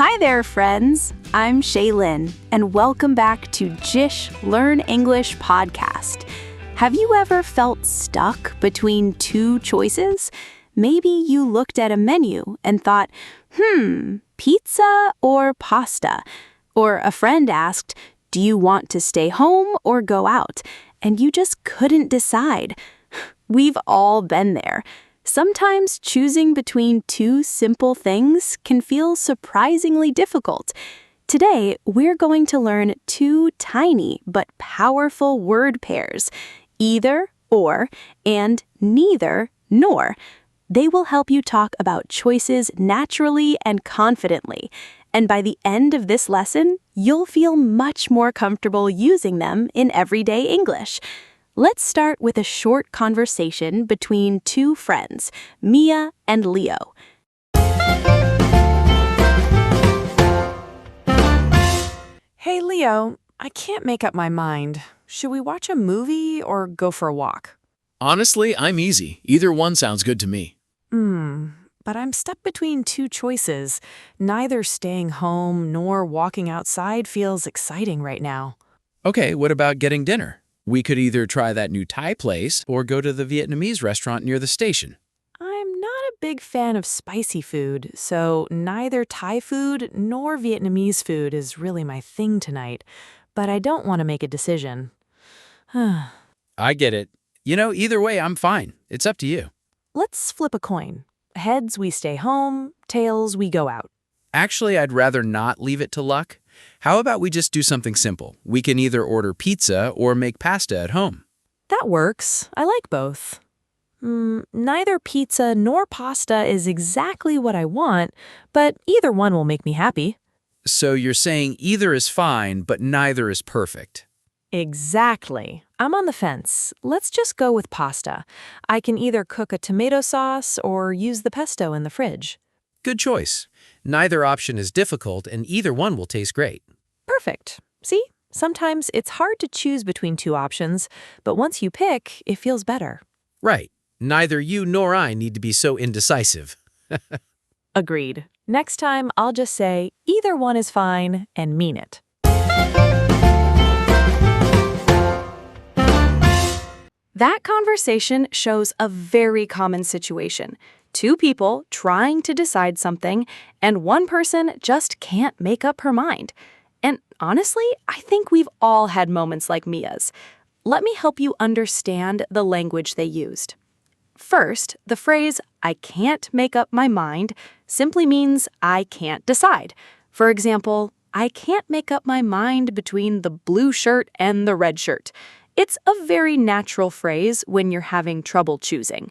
Hi there, friends. I'm Shaylin, and welcome back to JISH Learn English Podcast. Have you ever felt stuck between two choices? Maybe you looked at a menu and thought, pizza or pasta? Or a friend asked, do you want to stay home or go out? And you just couldn't decide. We've all been there. Sometimes choosing between two simple things can feel surprisingly difficult. Today, we're going to learn two tiny but powerful word pairs, either, or, and neither, nor. They will help you talk about choices naturally and confidently. And by the end of this lesson, you'll feel much more comfortable using them in everyday English. Let's start with a short conversation between two friends, Mia and Leo. Hey, Leo, I can't make up my mind. Should we watch a movie or go for a walk? Honestly, I'm easy. Either one sounds good to me. But I'm stuck between two choices. Neither staying home nor walking outside feels exciting right now. Okay, what about getting dinner? We could either try that new Thai place or go to the Vietnamese restaurant near the station. I'm not a big fan of spicy food, so neither Thai food nor Vietnamese food is really my thing tonight. But I don't want to make a decision. I get it. Either way, I'm fine. It's up to you. Let's flip a coin. Heads, we stay home. Tails, we go out. Actually, I'd rather not leave it to luck. How about we just do something simple? We can either order pizza or make pasta at home. That works. I like both. Neither pizza nor pasta is exactly what I want, but either one will make me happy. So you're saying either is fine, but neither is perfect. Exactly. I'm on the fence. Let's just go with pasta. I can either cook a tomato sauce or use the pesto in the fridge. Good choice. Neither option is difficult, and either one will taste great. Perfect. See? Sometimes it's hard to choose between two options, but once you pick, it feels better. Right. Neither you nor I need to be so indecisive. Agreed. Next time, I'll just say either one is fine and mean it. That conversation shows a very common situation. Two people trying to decide something, and one person just can't make up her mind. And honestly, I think we've all had moments like Mia's. Let me help you understand the language they used. First, the phrase, I can't make up my mind, simply means I can't decide. For example, I can't make up my mind between the blue shirt and the red shirt. It's a very natural phrase when you're having trouble choosing.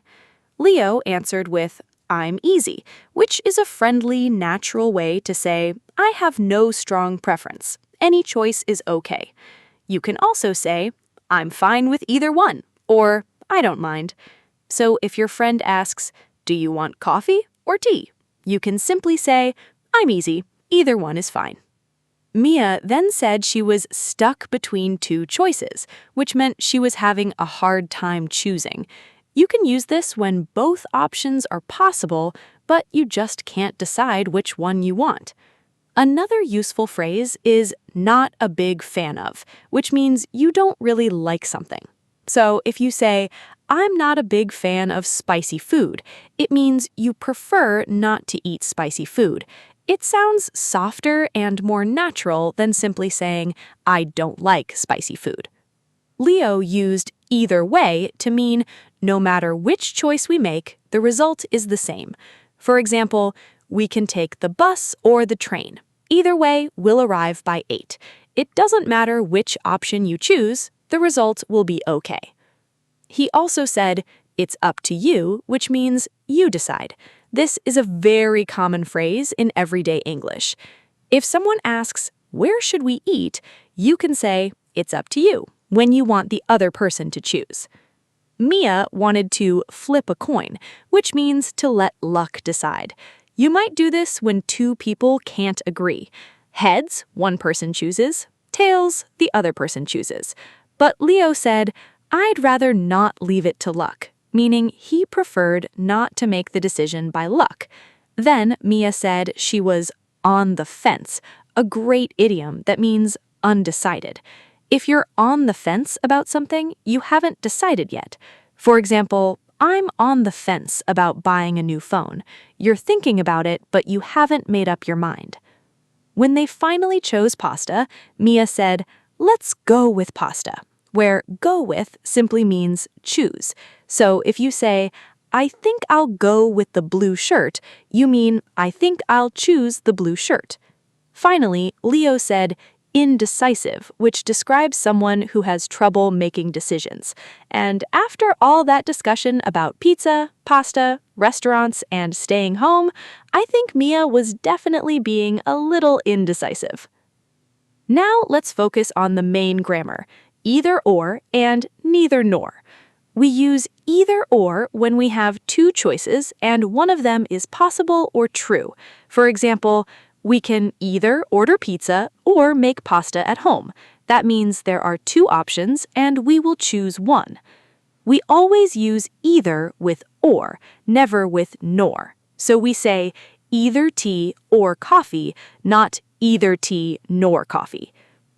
Leo answered with, I'm easy, which is a friendly, natural way to say, I have no strong preference. Any choice is okay. You can also say, I'm fine with either one, or I don't mind. So if your friend asks, do you want coffee or tea? You can simply say, I'm easy, either one is fine. Mia then said she was stuck between two choices, which meant she was having a hard time choosing. You can use this when both options are possible, but you just can't decide which one you want. Another useful phrase is not a big fan of, which means you don't really like something. So if you say, I'm not a big fan of spicy food, it means you prefer not to eat spicy food. It sounds softer and more natural than simply saying, I don't like spicy food. Leo used either way to mean no matter which choice we make, the result is the same. For example, we can take the bus or the train. Either way, we'll arrive by 8. It doesn't matter which option you choose, the result will be okay. He also said, it's up to you, which means you decide. This is a very common phrase in everyday English. If someone asks, where should we eat? You can say, it's up to you, when you want the other person to choose. Mia wanted to flip a coin, which means to let luck decide. You might do this when two people can't agree. Heads, one person chooses. Tails, the other person chooses. But Leo said, I'd rather not leave it to luck, meaning he preferred not to make the decision by luck. Then Mia said she was on the fence, a great idiom that means undecided. If you're on the fence about something, you haven't decided yet. For example, I'm on the fence about buying a new phone. You're thinking about it, but you haven't made up your mind. When they finally chose pasta, Mia said, "Let's go with pasta," where go with simply means choose. So if you say, "I think I'll go with the blue shirt," you mean, "I think I'll choose the blue shirt." Finally, Leo said, indecisive, which describes someone who has trouble making decisions. And after all that discussion about pizza, pasta, restaurants, and staying home, I think Mia was definitely being a little indecisive. Now let's focus on the main grammar, either or and neither nor. We use either or when we have two choices and one of them is possible or true. For example, we can either order pizza or make pasta at home. That means there are two options and we will choose one. We always use either with or, never with nor. So we say either tea or coffee, not either tea nor coffee.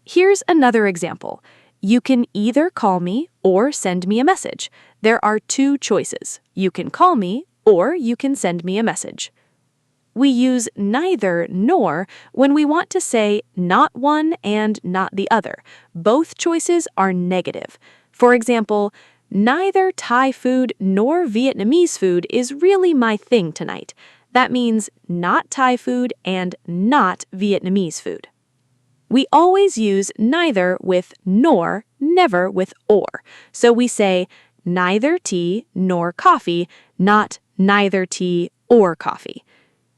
Here's another example. You can either call me or send me a message. There are two choices. You can call me or you can send me a message. We use neither nor when we want to say not one and not the other. Both choices are negative. For example, neither Thai food nor Vietnamese food is really my thing tonight. That means not Thai food and not Vietnamese food. We always use neither with nor, never with or. So we say neither tea nor coffee, not neither tea or coffee.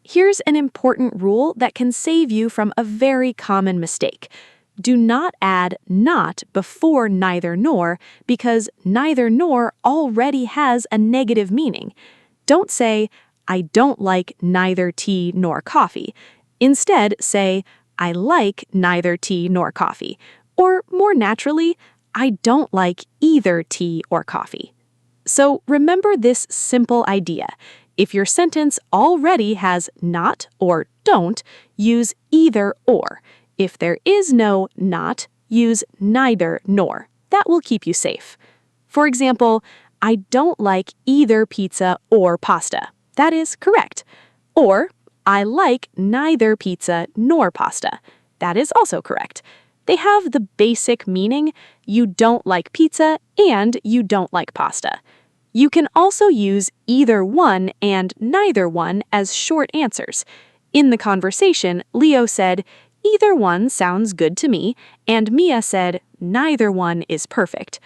Here's an important rule that can save you from a very common mistake. Do not add not before neither nor because neither nor already has a negative meaning. Don't say, "I don't like neither tea nor coffee." Instead, say, "I like neither tea nor coffee." Or more naturally, "I don't like either tea or coffee." So remember this simple idea. If your sentence already has not or don't, use either or. If there is no not, use neither nor. That will keep you safe. For example, "I don't like either pizza or pasta." That is correct. Or, "I like neither pizza nor pasta." That is also correct. They have the basic meaning, you don't like pizza and you don't like pasta. You can also use either one and neither one as short answers. In the conversation, Leo said, "Either one sounds good to me," and Mia said, "Neither one is perfect."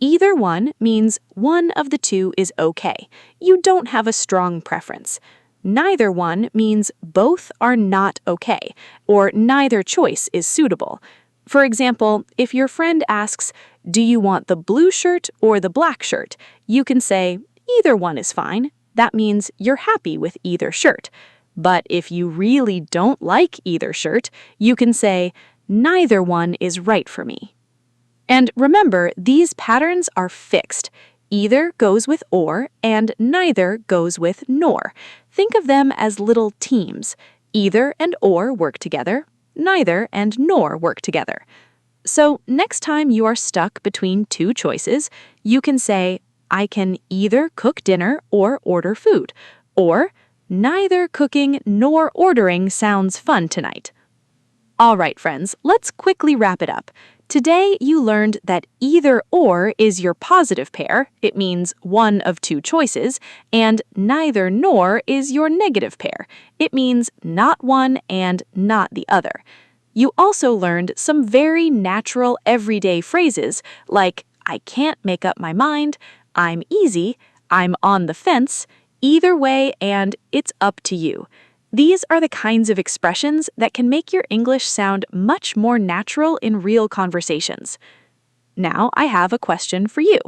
Either one means one of the two is okay. You don't have a strong preference. Neither one means both are not okay, or neither choice is suitable. For example, if your friend asks, "Do you want the blue shirt or the black shirt?" you can say, "Either one is fine." That means you're happy with either shirt. But if you really don't like either shirt, you can say, "Neither one is right for me." And remember, these patterns are fixed. Either goes with or, and neither goes with nor. Think of them as little teams. Either and or work together. Neither and nor work together. So next time you are stuck between two choices, you can say, "I can either cook dinner or order food," or "Neither cooking nor ordering sounds fun tonight." All right, friends, let's quickly wrap it up. Today, you learned that either or is your positive pair, it means one of two choices, and neither nor is your negative pair, it means not one and not the other. You also learned some very natural everyday phrases like "I can't make up my mind," "I'm easy," "I'm on the fence," "either way," and "it's up to you." These are the kinds of expressions that can make your English sound much more natural in real conversations. Now, I have a question for you.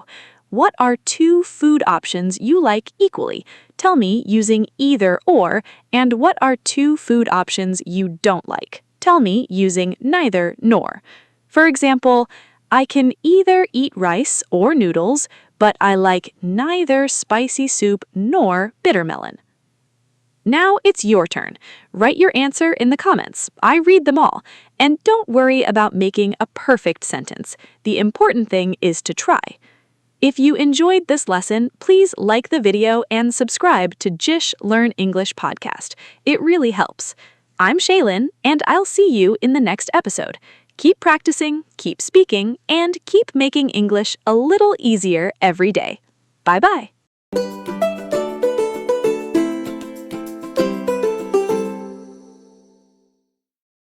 What are two food options you like equally? Tell me using either or, and what are two food options you don't like? Tell me using neither nor. For example, "I can either eat rice or noodles, but I like neither spicy soup nor bitter melon." Now it's your turn. Write your answer in the comments. I read them all. And don't worry about making a perfect sentence. The important thing is to try. If you enjoyed this lesson, please like the video and subscribe to JISH Learn English Podcast. It really helps. I'm Shaylin, and I'll see you in the next episode. Keep practicing, keep speaking, and keep making English a little easier every day. Bye-bye.